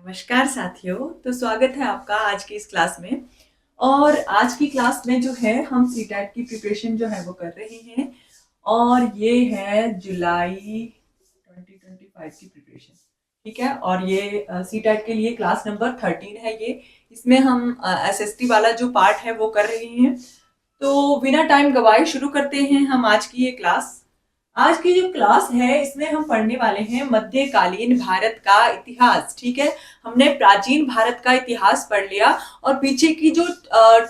नमस्कार साथियों। तो स्वागत है आपका आज की इस क्लास में। और आज की क्लास में जो है हम सीटेट की प्रिपरेशन जो है वो कर रहे हैं और ये है जुलाई 2025 की प्रिपरेशन। ठीक है, और ये सीटेट के लिए क्लास नंबर 13 है। ये इसमें हम एसएसटी वाला जो पार्ट है वो कर रहे हैं। तो बिना टाइम गवाए शुरू करते हैं हम आज की ये क्लास। आज की जो क्लास है इसमें हम पढ़ने वाले हैं मध्यकालीन भारत का इतिहास। ठीक है, हमने प्राचीन भारत का इतिहास पढ़ लिया और पीछे की जो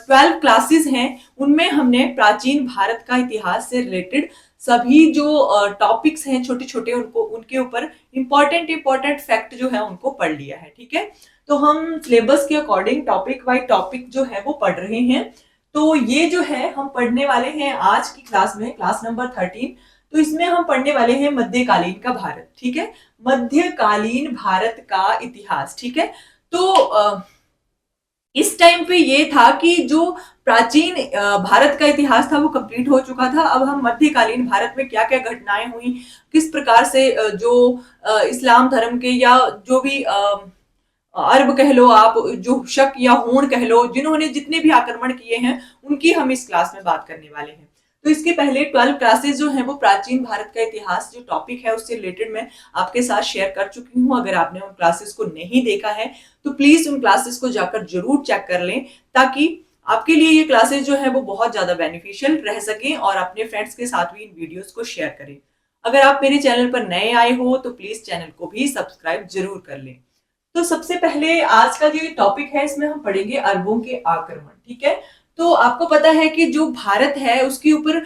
12 क्लासेस हैं उनमें हमने प्राचीन भारत का इतिहास से रिलेटेड सभी जो टॉपिक्स हैं छोटे छोटे उनको उनके ऊपर इम्पोर्टेंट फैक्ट जो है उनको पढ़ लिया है। ठीक है, तो हम सिलेबस के अकॉर्डिंग टॉपिक बाय टॉपिक जो है वो पढ़ रहे हैं। तो ये जो है हम पढ़ने वाले हैं आज की क्लास में, क्लास नंबर 13। तो इसमें हम पढ़ने वाले हैं मध्यकालीन का भारत। ठीक है, मध्यकालीन भारत का इतिहास। ठीक है, तो इस टाइम पे ये था कि जो प्राचीन भारत का इतिहास था वो कंप्लीट हो चुका था। अब हम मध्यकालीन भारत में क्या क्या घटनाएं हुई, किस प्रकार से जो इस्लाम धर्म के या जो भी अरब कह लो आप, जो शक या हूण कह लो, जिन्होंने जितने भी आक्रमण किए हैं उनकी हम इस क्लास में बात करने वाले हैं। तो इसके पहले 12 क्लासेस जो हैं वो प्राचीन भारत का इतिहास जो टॉपिक है उससे रिलेटेड मैं आपके साथ शेयर कर चुकी हूँ। अगर आपने उन क्लासेस को नहीं देखा है तो प्लीज उन क्लासेस को जाकर जरूर चेक कर लें, ताकि आपके लिए ये क्लासेस जो है वो बहुत ज्यादा बेनिफिशियल रह सकें और अपने फ्रेंड्स के साथ भी इन वीडियोस को शेयर करें। अगर आप मेरे चैनल पर नए आए हो तो प्लीज चैनल को भी सब्सक्राइब जरूर कर लें। तो सबसे पहले आज का जो टॉपिक है इसमें हम पढ़ेंगे अरबों के आक्रमण। ठीक है, तो आपको पता है कि जो भारत है उसके ऊपर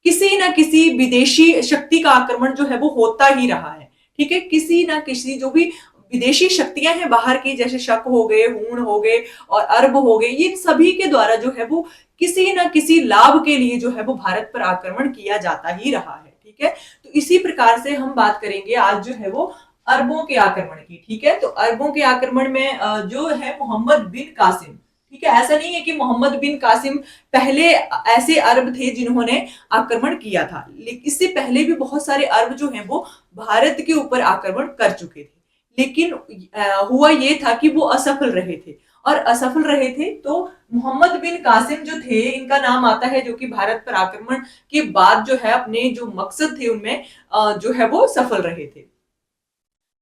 किसी ना किसी विदेशी शक्ति का आक्रमण जो है वो होता ही रहा है। ठीक है, किसी ना किसी जो भी विदेशी शक्तियां हैं बाहर की, जैसे शक हो गए, हूण हो गए और अरब हो गए, ये सभी के द्वारा जो है वो किसी ना किसी लाभ के लिए जो है वो भारत पर आक्रमण किया जाता ही रहा है। ठीक है, तो इसी प्रकार से हम बात करेंगे आज जो है वो अरबों के आक्रमण की। ठीक है, तो अरबों के आक्रमण में जो है मोहम्मद बिन कासिम। ठीक है, ऐसा नहीं है कि मोहम्मद बिन कासिम पहले ऐसे अरब थे जिन्होंने आक्रमण किया था, लेकिन इससे पहले भी बहुत सारे अरब जो हैं वो भारत के ऊपर आक्रमण कर चुके थे। लेकिन हुआ ये था कि वो असफल रहे थे, और असफल रहे थे तो मोहम्मद बिन कासिम जो थे इनका नाम आता है, जो कि भारत पर आक्रमण के बाद जो है अपने जो मकसद थे उनमें जो है वो सफल रहे थे।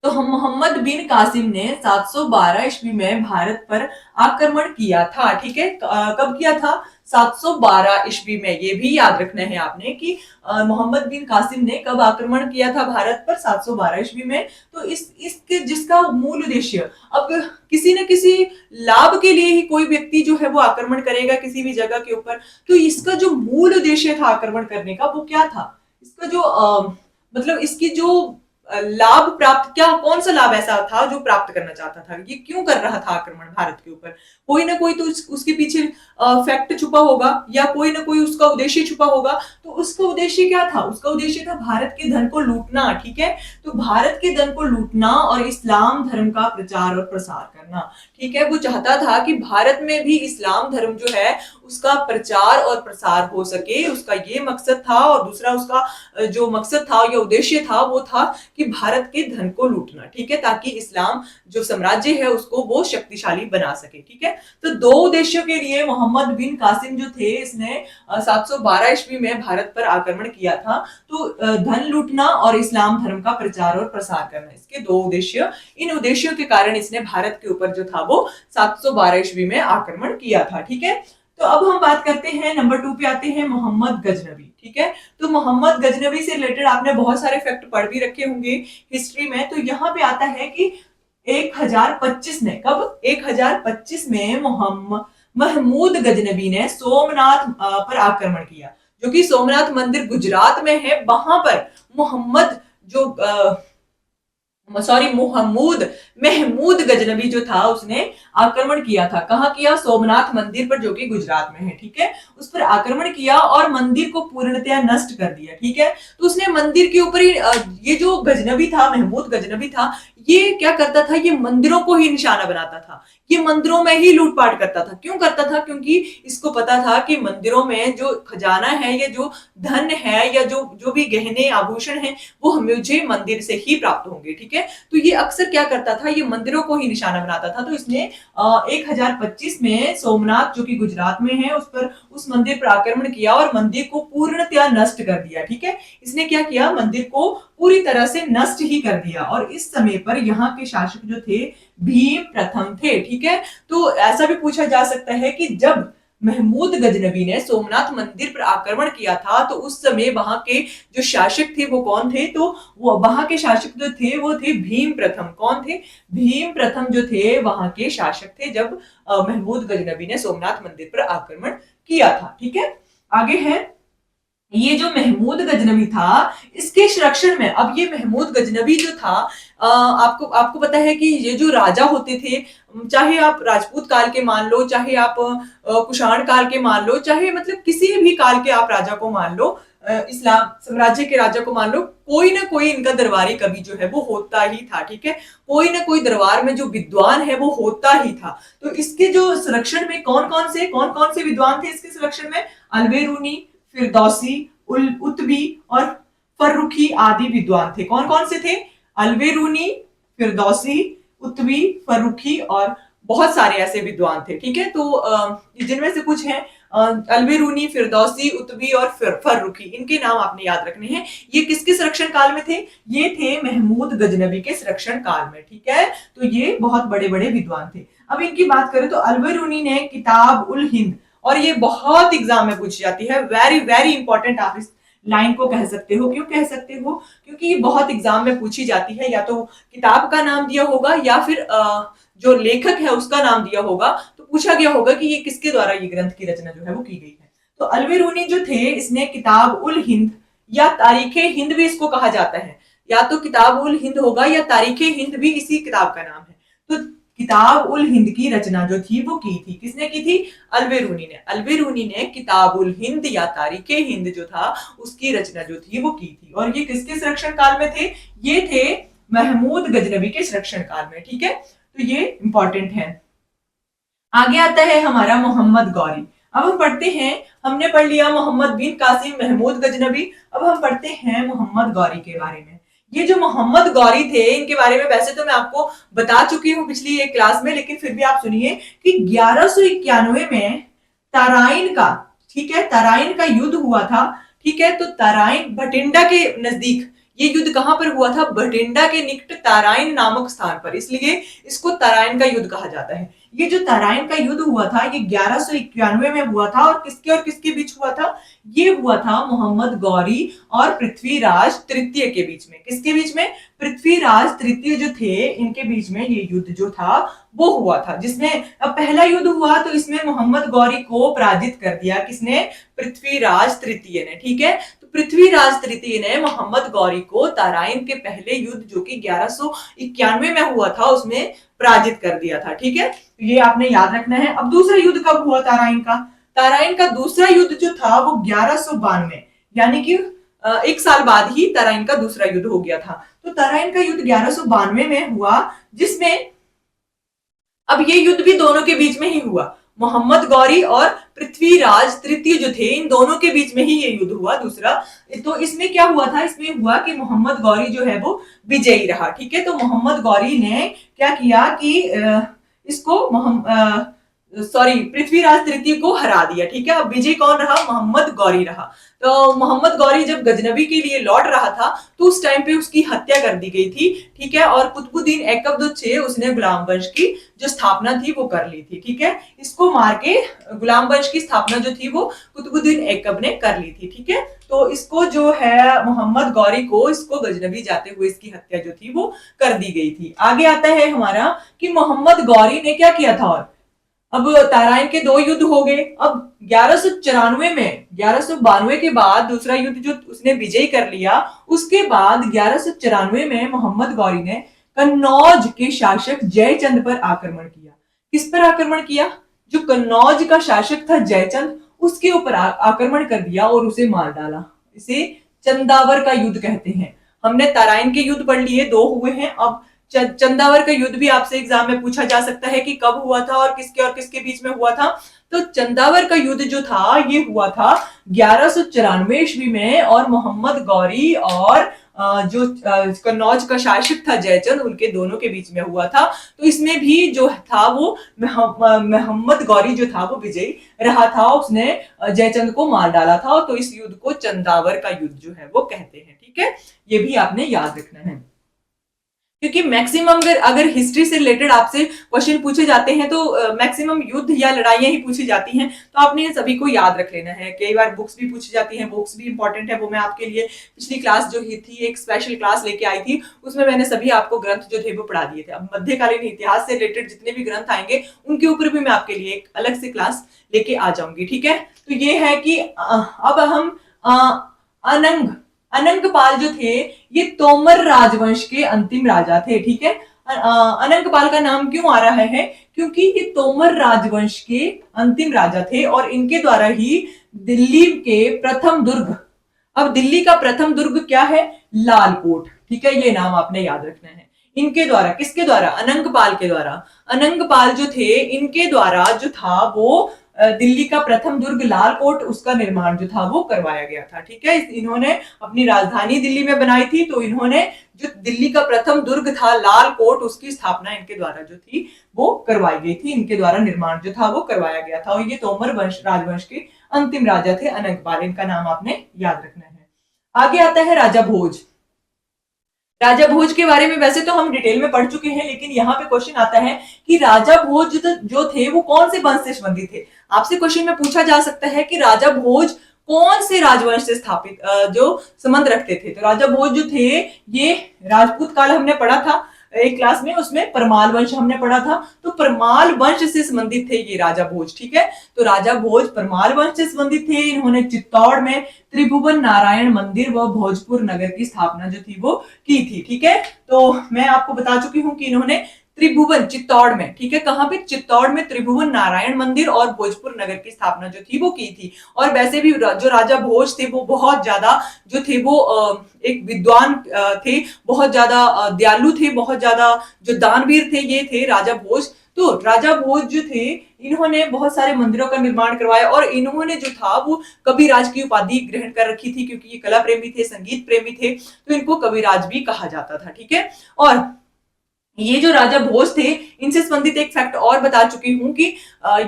तो हम मोहम्मद बिन कासिम ने 712 ईस्वी में भारत पर आक्रमण किया था। ठीक है, कब किया था? 712 ईस्वी में। ये भी याद रखना है आपने कि मोहम्मद बिन कासिम ने कब आक्रमण किया था भारत पर? 712 ईस्वी में। तो इसके जिसका मूल उद्देश्य, अब किसी न किसी लाभ के लिए ही कोई व्यक्ति जो है वो आक्रमण करेगा किसी भी जगह के ऊपर, तो इसका जो मूल उद्देश्य था आक्रमण करने का वो क्या था? इसका जो मतलब इसकी जो लाभ प्राप्त, क्या कौन सा लाभ ऐसा था जो प्राप्त करना चाहता था? ये क्यों कर रहा था आक्रमण भारत के ऊपर? कोई ना कोई तो उसके पीछे फैक्ट छुपा होगा या कोई ना कोई उसका उद्देश्य छुपा होगा। तो उसका उद्देश्य क्या था? उसका उद्देश्य था भारत के धन को लूटना। ठीक है, तो भारत के धन को लूटना और इस्लाम धर्म का प्रचार और प्रसार करना। ठीक है, वो चाहता था कि भारत में भी इस्लाम धर्म जो है उसका प्रचार और प्रसार हो सके, उसका ये मकसद था। और दूसरा उसका जो मकसद था या उद्देश्य था वो था कि भारत के धन को लूटना। ठीक है, ताकि इस्लाम जो साम्राज्य है उसको वो शक्तिशाली बना सके। ठीक है, तो दो उद्देश्यों के लिए मोहम्मद बिन कासिम जो थे इसने 712 ईस्वी में भारत पर आक्रमण किया था। तो धन लूटना और इस्लाम धर्म का प्रचार और प्रसार करना, इसके दो उद्देश्य, इन उद्देश्यों के कारण इसने भारत के ऊपर जो था वो 712 ईस्वी में आक्रमण किया था। ठीक है, तो अब हम बात करते हैं, नंबर 2 पे आते हैं, मोहम्मद गजनवी। ठीक है, तो मोहम्मद गजनवी से रिलेटेड आपने बहुत सारे फैक्ट पढ़ भी रखे होंगे हिस्ट्री में। तो यहाँ पे आता है कि 1025 में, कब? 1025 में महमूद गजनवी ने सोमनाथ पर आक्रमण किया, जो कि सोमनाथ मंदिर गुजरात में है। वहां पर मोहम्मद जो महमूद गजनवी जो था उसने आक्रमण किया था। कहां किया? सोमनाथ मंदिर पर, जो कि गुजरात में है। ठीक है, उस पर आक्रमण किया और मंदिर को पूर्णतया नष्ट कर दिया। ठीक है, तो उसने मंदिर के ऊपर ही ये जो गजनवी था, महमूद गजनवी था, ये क्या करता था? ये मंदिरों को ही निशाना बनाता था, ये मंदिरों में ही लूटपाट करता था। क्यों करता था? क्योंकि इसको पता था कि मंदिरों में जो खजाना है या जो धन है या जो भी गहने आभूषण है वो मुझे मंदिर से ही प्राप्त होंगे। ठीक है, तो ये अक्सर क्या करता था, ये मंदिरों को ही निशाना बनाता था। तो इसने 1025 में सोमनाथ जो कि गुजरात में है उस मंदिर पर आक्रमण किया और मंदिर को पूर्णतया नष्ट कर दिया। ठीक है, इसने क्या किया, मंदिर को पूरी तरह से नष्ट ही कर दिया। और इस समय पर यहाँ के शासक जो थे भीम प्रथम थे। ठीक है, तो ऐसा भी पूछा जा सकता है कि जब महमूद गजनबी ने सोमनाथ मंदिर पर आक्रमण किया था तो उस समय वहां के जो शासक थे वो कौन थे, तो वो वहां के शासक जो थे वो थे भीम प्रथम। कौन थे, भीम प्रथम जो थे वहां के शासक थे जब महमूद गजनबी ने सोमनाथ मंदिर पर आक्रमण किया था। ठीक है, आगे है ये जो महमूद गजनबी था इसके संरक्षण में, अब ये महमूद गजनबी जो था आपको आपको पता है कि ये जो राजा होते थे, चाहे आप राजपूत काल के मान लो, चाहे आप कुषाण काल के मान लो, चाहे मतलब किसी भी काल के आप राजा को मान लो, इस्लाम साम्राज्य के राजा को मान लो, कोई ना कोई इनका दरबारी कवि जो है वो होता ही था। ठीक है, कोई ना कोई दरबार में जो विद्वान है वो होता ही था। तो इसके जो संरक्षण में कौन कौन से विद्वान थे इसके संरक्षण में, अल्बेरूनी, फिरदौसी, उत्बी और फर्रुखी आदि विद्वान थे। कौन कौन से थे, अल्बेरूनी, फिरदौसी, उत्बी, फर्रुखी और बहुत सारे ऐसे विद्वान थे। ठीक है, तो जिनमें से कुछ हैं अल्बेरूनी, फिरदौसी, उत्बी और फर्रुखी, इनके नाम आपने याद रखने हैं। ये किसके संरक्षण काल में थे, ये थे महमूद गजनबी के संरक्षण काल में। ठीक है, तो ये बहुत बड़े बड़े विद्वान थे। अब इनकी बात करें तो अल्बेरूनी ने किताब उल हिंद, और ये बहुत एग्जाम में पूछी जाती है, वेरी वेरी इंपॉर्टेंट, आप इस लाइन को कह सकते हो। क्यों कह सकते हो, क्योंकि ये बहुत एग्जाम में पूछी जाती है। या तो किताब का नाम दिया होगा या फिर जो लेखक है उसका नाम दिया होगा, तो पूछा गया होगा कि ये किसके द्वारा ये ग्रंथ की रचना जो है वो की गई है। तो अल्बेरूनी जो थे इसने किताब उल हिंद या तारीखे हिंद भी इसको कहा जाता है, या तो किताब उल हिंद होगा या तारीखे हिंद भी इसी किताब का नाम है। तो किताब उल हिंद की रचना जो थी वो की थी, किसने की थी, अल्बेरूनी ने। अल्बेरूनी ने किताब उल हिंद या तारीखे हिंद जो था उसकी रचना जो थी वो की थी। और ये किसके संरक्षण काल में थे, ये थे महमूद गजनबी के संरक्षण काल में। ठीक है, तो ये इंपॉर्टेंट है। आगे आता है हमारा मोहम्मद गौरी। अब हम पढ़ते हैं, हमने पढ़ लिया मोहम्मद बिन कासिम महमूद गजनबी, अब हम पढ़ते हैं मोहम्मद गौरी के बारे में। ये जो मोहम्मद गौरी थे इनके बारे में वैसे तो मैं आपको बता चुकी हूँ पिछली एक क्लास में, लेकिन फिर भी आप सुनिए कि 1191 में तराइन का, ठीक है, तराइन का युद्ध हुआ था। ठीक है, तो तराइन भटिंडा के नजदीक ये युद्ध कहां पर हुआ था, भटिंडा के निकट तराइन नामक स्थान पर, इसलिए इसको तराइन का युद्ध कहा जाता है। ये जो तराइन का युद्ध हुआ था ये 1191 में हुआ था, और किसके बीच हुआ था, ये हुआ था मोहम्मद गौरी और पृथ्वीराज तृतीय के बीच में। किसके बीच में, पृथ्वीराज तृतीय जो थे इनके बीच में ये युद्ध जो था वो हुआ था, जिसमें अब पहला युद्ध हुआ तो इसमें मोहम्मद गौरी को पराजित कर दिया, किसने, पृथ्वीराज तृतीय ने। ठीक है, तो पृथ्वीराज तृतीय ने मोहम्मद गौरी को तराइन के पहले युद्ध जो कि 1191 में हुआ था उसमें पराजित कर दिया था। ठीक है, तो ये आपने याद रखना है। अब दूसरा युद्ध कब हुआ तराइन का, तराइन का दूसरा युद्ध जो था वो 1192, यानी कि एक साल बाद ही तराइन का दूसरा युद्ध हो गया था। तो तराइन का युद्ध 1192 में हुआ, जिसमें अब ये युद्ध भी दोनों के बीच में ही हुआ, मोहम्मद गौरी और पृथ्वीराज तृतीय जो थे इन दोनों के बीच में ही ये युद्ध हुआ दूसरा। तो इसमें क्या हुआ था, इसमें हुआ कि मोहम्मद गौरी जो है वो विजयी रहा। ठीक है, तो मोहम्मद गौरी ने क्या किया कि इसको पृथ्वीराज तृतीय को हरा दिया। ठीक है, अब विजय कौन रहा, मोहम्मद गौरी रहा। तो मोहम्मद गौरी जब गजनबी के लिए लौट रहा था तो उस टाइम पे उसकी हत्या कर दी गई थी। ठीक है, और कुतुबुद्दीन ऐबक जो थे उसने गुलाम वंश की जो स्थापना थी वो कर ली थी। ठीक है, इसको मार के गुलाम वंश की स्थापना जो थी वो कुतुबुद्दीन ऐबक ने कर ली थी। ठीक है, तो इसको जो है मोहम्मद गौरी को इसको गजनबी जाते हुए इसकी हत्या जो थी वो कर दी गई थी। आगे आता है हमारा कि मोहम्मद गौरी ने क्या किया था, और अब तराइन के दो युद्ध हो गए। अब 1192 के बाद दूसरा युद्ध जो उसने विजय कर लिया, उसके बाद 1194 में मोहम्मद गौरी ने कन्नौज के शासक जयचंद पर आक्रमण किया। किस पर आक्रमण किया, जो कन्नौज का शासक था जयचंद उसके ऊपर आक्रमण कर दिया और उसे मार डाला। इसे चंदावर का युद्ध कहते हैं। हमने तराइन के युद्ध पढ़ लिए, दो हुए हैं। अब चंदावर का युद्ध भी आपसे एग्जाम में पूछा जा सकता है कि कब हुआ था और किसके बीच में हुआ था। तो चंदावर का युद्ध जो था ये हुआ था 1194 ईस्वी में, और मोहम्मद गौरी और जो कन्नौज का शासक था जयचंद, उनके दोनों के बीच में हुआ था। तो इसमें भी जो था वो मोहम्मद गौरी जो था वो विजयी रहा था, उसने जयचंद को मार डाला था। तो इस युद्ध को चंदावर का युद्ध जो है वो कहते हैं। ठीक है, ये भी आपने याद रखना है, क्योंकि मैक्सिमम अगर हिस्ट्री से रिलेटेड आपसे क्वेश्चन पूछे जाते हैं तो मैक्सिमम युद्ध या लड़ाइयां ही पूछी जाती हैं। तो आपने सभी को याद रख लेना है। कई बार बुक्स भी पूछी जाती हैं, बुक्स भी इंपॉर्टेंट है। वो मैं आपके लिए पिछली क्लास जो ही थी, एक स्पेशल क्लास लेके आई थी, उसमें मैंने सभी आपको ग्रंथ जो थे वो पढ़ा दिए थे। अब मध्यकालीन इतिहास से रिलेटेड जितने भी ग्रंथ आएंगे उनके ऊपर भी मैं आपके लिए एक अलग से क्लास लेके आ जाऊंगी। ठीक है, तो ये है कि अब हम अनंग अनंगपाल जो थे ये तोमर राजवंश के अंतिम राजा थे। ठीक है, अनंगपाल का नाम क्यों आ रहा है, क्योंकि ये तोमर राजवंश के अंतिम राजा थे और इनके द्वारा ही दिल्ली के प्रथम दुर्ग, अब दिल्ली का प्रथम दुर्ग क्या है, लालकोट। ठीक है, ये नाम आपने याद रखना है। इनके द्वारा, किसके द्वारा, अनंगपाल के द्वारा। अनंगपाल जो थे इनके द्वारा जो था वो दिल्ली का प्रथम दुर्ग लालकोट, उसका निर्माण जो था वो करवाया गया था। ठीक है, इन्होंने अपनी राजधानी दिल्ली में बनाई थी, तो इन्होंने जो दिल्ली का प्रथम दुर्ग था लालकोट, उसकी स्थापना इनके द्वारा जो थी वो करवाई गई थी। इनके द्वारा निर्माण जो था वो करवाया गया था। और ये तोमर राजवंश के अंतिम राजा थे अनंगपाल, इनका नाम आपने याद रखना है। आगे आता है राजा भोज। राजा भोज के बारे में वैसे तो हम डिटेल में पढ़ चुके हैं, लेकिन यहाँ पे क्वेश्चन आता है कि राजा भोज जो थे वो कौन से वंश से संबंधित थे। आपसे क्वेश्चन में पूछा जा सकता है कि राजा भोज कौन से राजवंश से स्थापित जो संबंध रखते थे। तो राजा भोज जो थे ये राजपूत काल हमने पढ़ा था एक क्लास में, उसमें परमाल वंश हमने पढ़ा था। तो परमाल वंश से संबंधित थे ये राजा भोज। ठीक है, तो राजा भोज परमाल वंश से संबंधित थे। इन्होंने चित्तौड़ में त्रिभुवन नारायण मंदिर व भोजपुर नगर की स्थापना जो थी वो की थी। ठीक है, तो मैं आपको बता चुकी हूं कि इन्होंने त्रिभुवन चित्तौड़ में, ठीक है, कहां पे, चित्तौड़ में त्रिभुवन नारायण मंदिर और भोजपुर नगर की स्थापना जो थी वो की थी। और वैसे भी जो राजा भोज थे वो बहुत ज्यादा जो थे वो एक विद्वान थे, बहुत ज्यादा दयालु थे, बहुत ज्यादा जो दानवीर थे ये थे राजा भोज। तो राजा भोज जो थे इन्होंने बहुत सारे मंदिरों का निर्माण करवाया और इन्होंने जो था वो कविराज की उपाधि ग्रहण कर रखी थी, क्योंकि ये कला प्रेमी थे, संगीत प्रेमी थे, तो इनको कविराज भी कहा जाता था। ठीक है, और ये जो राजा भोज थे इनसे संबंधित एक फैक्ट और बता चुकी हूं कि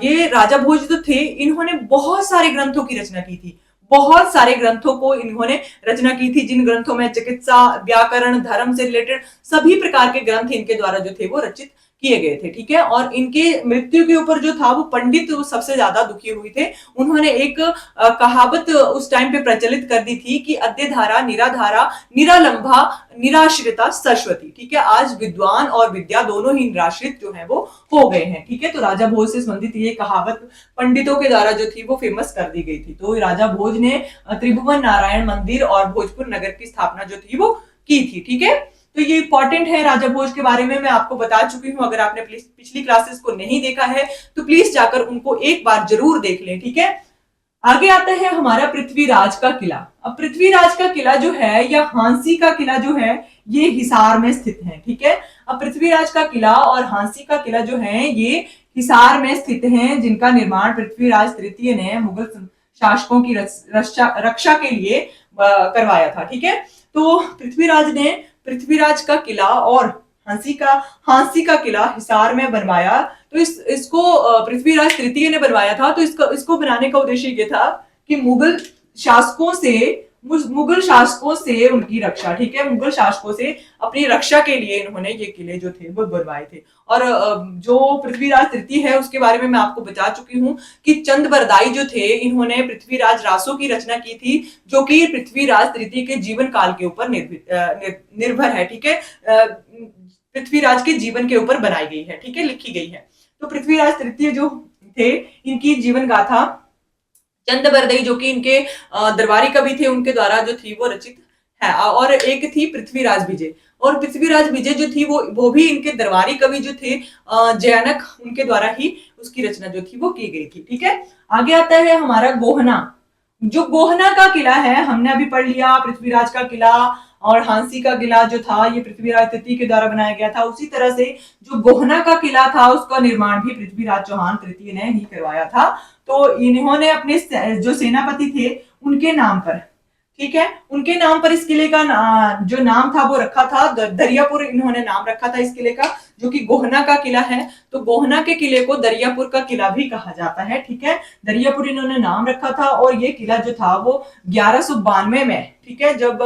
ये राजा भोज जो थे इन्होंने बहुत सारे ग्रंथों की रचना की थी, बहुत सारे ग्रंथों को इन्होंने रचना की थी, जिन ग्रंथों में चिकित्सा, व्याकरण, धर्म से रिलेटेड सभी प्रकार के ग्रंथ इनके द्वारा जो थे वो रचित किए गए थे। ठीक है, और इनके मृत्यु के ऊपर जो था वो पंडित सबसे ज्यादा दुखी हुए थे। उन्होंने एक कहावत उस टाइम पे प्रचलित कर दी थी कि अद्य धारा निराधारा निरालंभा निराश्रिता सरस्वती। ठीक है, आज विद्वान और विद्या दोनों ही निराश्रित जो है वो हो गए हैं। ठीक है, तो राजा भोज से संबंधित ये कहावत पंडितों के द्वारा जो थी वो फेमस कर दी गई थी। तो राजा भोज ने त्रिभुवन नारायण मंदिर और भोजपुर नगर की स्थापना जो थी वो की थी। ठीक है, तो ये इंपॉर्टेंट है, राजा भोज के बारे में मैं आपको बता चुकी हूं। अगर आपने पिछली क्लासेस को नहीं देखा है तो प्लीज जाकर उनको एक बार जरूर देख लें। ठीक है, आगे आता है हमारा पृथ्वीराज का किला। अब पृथ्वीराज का किला जो है या हांसी का किला जो है ये हिसार में स्थित है। ठीक है, अब पृथ्वीराज का किला और हांसी का किला जो है ये हिसार में स्थित हैं, जिनका निर्माण पृथ्वीराज तृतीय ने मुगल शासकों की रक्षा के लिए करवाया था। ठीक है, तो पृथ्वीराज ने पृथ्वीराज का किला और हांसी का किला हिसार में बनवाया। तो इसको पृथ्वीराज तृतीय ने बनवाया था। तो इसको बनाने का उद्देश्य ये था कि मुगल शासकों से उनकी रक्षा, ठीक है, मुगल शासकों से अपनी रक्षा के लिए इन्होंने ये किले जो थे वो बनवाए थे। और जो पृथ्वीराज तृतीय है उसके बारे में मैं आपको बता चुकी हूँ कि चंद बरदाई जो थे इन्होंने पृथ्वीराज रासों की रचना की थी, जो कि पृथ्वीराज तृतीय के जीवन काल के ऊपर निर्भर है। ठीक है, पृथ्वीराज के जीवन के ऊपर बनाई गई है, ठीक है, लिखी गई है। तो पृथ्वीराज तृतीय जो थे इनकी जीवन गाथा चंद बरदई, जो कि इनके दरबारी कवि थे, उनके द्वारा जो थी वो रचित है। और एक थी पृथ्वीराज विजय, और पृथ्वीराज विजय जो थी वो भी इनके दरबारी कवि जो थे जैनक, उनके द्वारा ही उसकी रचना जो थी वो की गई थी। ठीक है, आगे आता है हमारा गोहना। जो गोहना का किला है हमने अभी पढ़ लिया, पृथ्वीराज का किला और हांसी का किला जो था ये पृथ्वीराज तृतीय के द्वारा बनाया गया था। उसी तरह से जो गोहना का किला था उसका निर्माण भी पृथ्वीराज चौहान तृतीय ने ही करवाया था। तो इन्होंने अपने जो सेनापति थे उनके नाम पर, ठीक है, उनके नाम पर इस किले का जो नाम था वो रखा था दरियापुर, इन्होंने नाम रखा था इस किले का, जो कि गोहना का किला है। तो गोहना के किले को दरियापुर का किला भी कहा जाता है। ठीक है, दरियापुर इन्होंने नाम रखा था। और ये किला जो था वो 1192 में, ठीक है, जब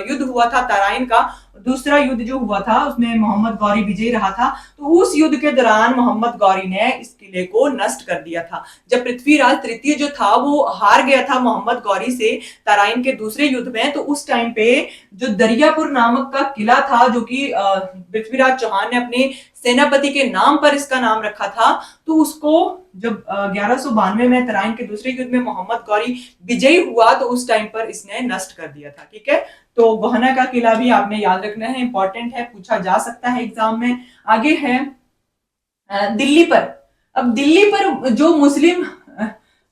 युद्ध हुआ था तराइन का, दूसरा युद्ध जो हुआ था उसमें मोहम्मद गौरी विजयी रहा था। तो उस युद्ध के दौरान मोहम्मद गौरी ने इस किले को नष्ट कर दिया था। जब पृथ्वीराज तृतीय जो था वो हार गया था मोहम्मद गौरी से तराइन के दूसरे युद्ध में, तो उस टाइम पे जो दरियापुर नामक का किला था, जो कि पृथ्वीराज चौहान ने अपने सेनापति के नाम पर इसका नाम रखा था, तो उसको जब 1192 में तराइन के दूसरे युद्ध में मोहम्मद गौरी विजयी हुआ तो उस टाइम पर इसने नष्ट कर दिया था। ठीक है, तो गोहना का किला भी आपने याद रखना है, इंपॉर्टेंट है, पूछा जा सकता है एग्जाम में। आगे है दिल्ली पर। अब दिल्ली पर जो मुस्लिम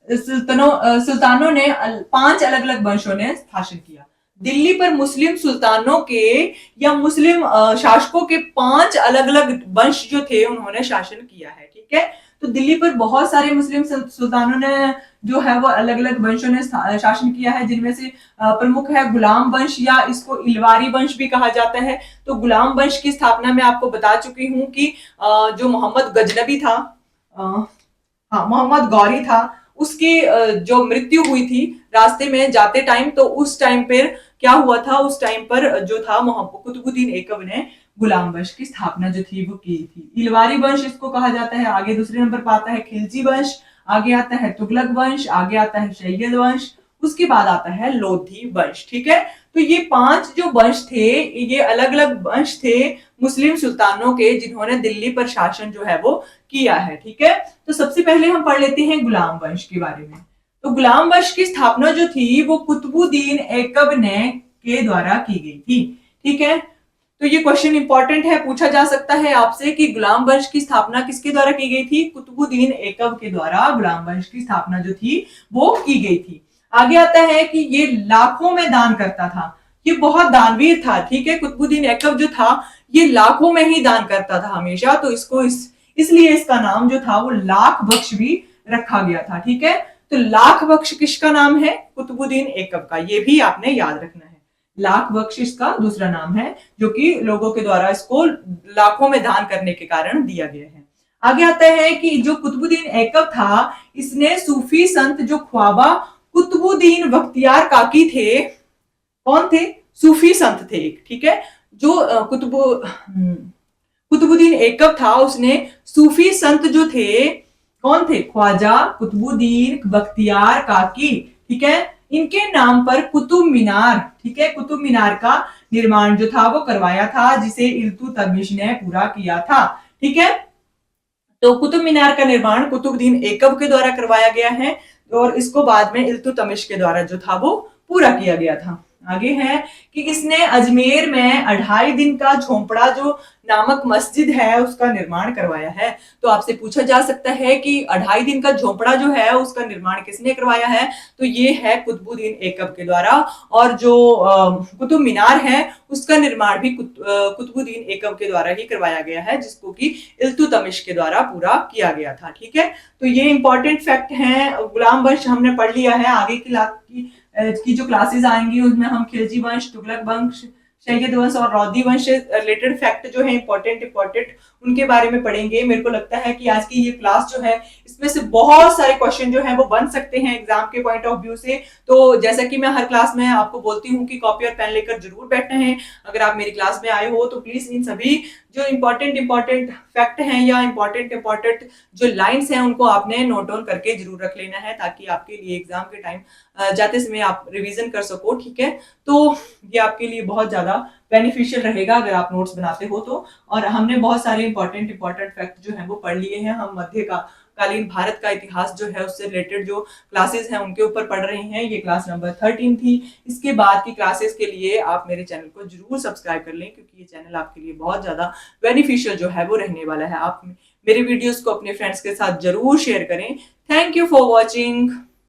सुल्तानों ने 5 अलग अलग वंशों ने शासन किया। दिल्ली पर मुस्लिम सुल्तानों के या मुस्लिम शासकों के 5 अलग अलग वंश जो थे उन्होंने शासन किया है। ठीक है, तो दिल्ली पर बहुत सारे मुस्लिम सुल्तानों ने जो है वो अलग अलग वंशों ने शासन किया है, जिनमें से प्रमुख है गुलाम वंश, या इसको इलवारी वंश भी कहा जाता है। तो गुलाम वंश की स्थापना मैं आपको बता चुकी हूँ कि जो मोहम्मद गजनबी था, हाँ मोहम्मद गौरी था, उसकी जो मृत्यु हुई थी रास्ते में जाते टाइम, तो उस टाइम पर क्या हुआ था, उस टाइम पर जो था मोहम्मद कुतुबुद्दीन ऐकब ने गुलाम वंश की स्थापना जो थी वो की थी। इलवारी वंश इसको कहा जाता है। आगे दूसरे नंबर पर आता है खिलजी वंश, आगे आता है तुगलक वंश, आगे आता है सैयद वंश, उसके बाद आता है लोधी वंश। ठीक है, तो ये 5 जो वंश थे, ये अलग अलग वंश थे मुस्लिम सुल्तानों के, जिन्होंने दिल्ली पर शासन जो है वो किया है। ठीक है, तो सबसे पहले हम पढ़ लेते हैं गुलाम वंश के बारे में। तो गुलाम वंश की स्थापना जो थी वो कुतुबुद्दीन ऐकब ने के द्वारा की गई थी। ठीक है, तो ये क्वेश्चन इंपॉर्टेंट है, पूछा जा सकता है आपसे कि गुलाम वंश की स्थापना किसके द्वारा की गई थी? कुतुबुद्दीन ऐकब के द्वारा गुलाम वंश की स्थापना जो थी वो की गई थी। आगे आता है कि ये लाखों में दान करता था, ये बहुत दानवीर था। ठीक है, कुतुबुद्दीन ऐकब जो था ये लाखों में ही दान करता था हमेशा, तो इसको इसलिए इसका नाम जो था वो लाख बख्श भी रखा गया था। ठीक है, तो लाख बख्श किसका नाम है? कुतुबुद्दीन ऐकब का, ये भी आपने याद रखना है। लाख बख्श इसका दूसरा नाम है, जो कि लोगों के द्वारा इसको लाखों में दान करने के कारण दिया गया है। आगे आता है कि जो कुतुबुद्दीन ऐकब था, इसने सूफी संत जो ख्वाबा कुतुबुद्दीन बख्तियार काकी थे, कौन थे? सूफी संत थे। ठीक है, जो कुतुबुद्दीन ऐकब था उसने सूफी संत जो थे, कौन थे? ख्वाजा कुतुबुद्दीन बख्तियार काकी, ठीक है, इनके नाम पर कुतुब मीनार, ठीक है, कुतुब मीनार का निर्माण जो था वो करवाया था, जिसे इल्तुतमिश ने पूरा किया था। ठीक है, तो कुतुब मीनार का निर्माण कुतुबुद्दीन ऐकब के द्वारा करवाया गया है, और इसको बाद में इल्तुतमिश के द्वारा जो था वो पूरा किया गया था। आगे है कि इसने अजमेर में 2.5 दिन का झोंपड़ा जो नामक मस्जिद है उसका निर्माण करवाया है। तो आपसे पूछा जा सकता है कि 2.5 दिन का झोंपड़ा जो है उसका निर्माण किसने करवाया है? तो ये है कुतुबुद्दीन ऐकब के द्वारा। और जो कुतुब मीनार है उसका निर्माण भी कुतुबुद्दीन ऐकब के द्वारा ही करवाया गया है, जिसको कि इल्तुतमिश के द्वारा पूरा किया गया था। ठीक है, तो ये इंपॉर्टेंट फैक्ट है। गुलाम वंश हमने पढ़ लिया है। आगे की जो क्लासेस आएंगी उसमें हम खिलजी वंश, तुगलक वंश, सैयद वंश और लोधी वंश से रिलेटेड फैक्ट जो है इंपॉर्टेंट उनके बारे में पढ़ेंगे। मेरे को लगता है कि आज की ये क्लास जो है इसमें से बहुत सारे क्वेश्चन जो है वो बन सकते हैं एग्जाम के पॉइंट ऑफ व्यू से। तो जैसा कि मैं हर क्लास में आपको बोलती हूँ कि कॉपी और पेन लेकर जरूर बैठना है। अगर आप मेरी क्लास में आए हो तो प्लीज इन सभी जो इंपॉर्टेंट फैक्ट हैं या इंपॉर्टेंट जो लाइंस हैं उनको आपने नोट डाउन करके जरूर रख लेना है, ताकि आपके लिए एग्जाम के टाइम जाते समय आप रिवीजन कर सको। ठीक है, तो ये आपके लिए बहुत ज्यादा बेनिफिशियल रहेगा अगर आप नोट्स बनाते हो तो। और हमने बहुत सारे इंपॉर्टेंट फैक्ट जो है वो पढ़ लिए हैं। हम कालीन भारत का इतिहास जो है उससे रिलेटेड जो क्लासेस हैं उनके ऊपर पढ़ रहे हैं। ये क्लास नंबर 13 थी। इसके बाद की क्लासेस के लिए आप मेरे चैनल को जरूर सब्सक्राइब कर लें, क्योंकि ये चैनल आपके लिए बहुत ज्यादा बेनिफिशियल जो है वो रहने वाला है। आप मेरे वीडियोस को अपने फ्रेंड्स के साथ जरूर शेयर करें। Thank you for watching.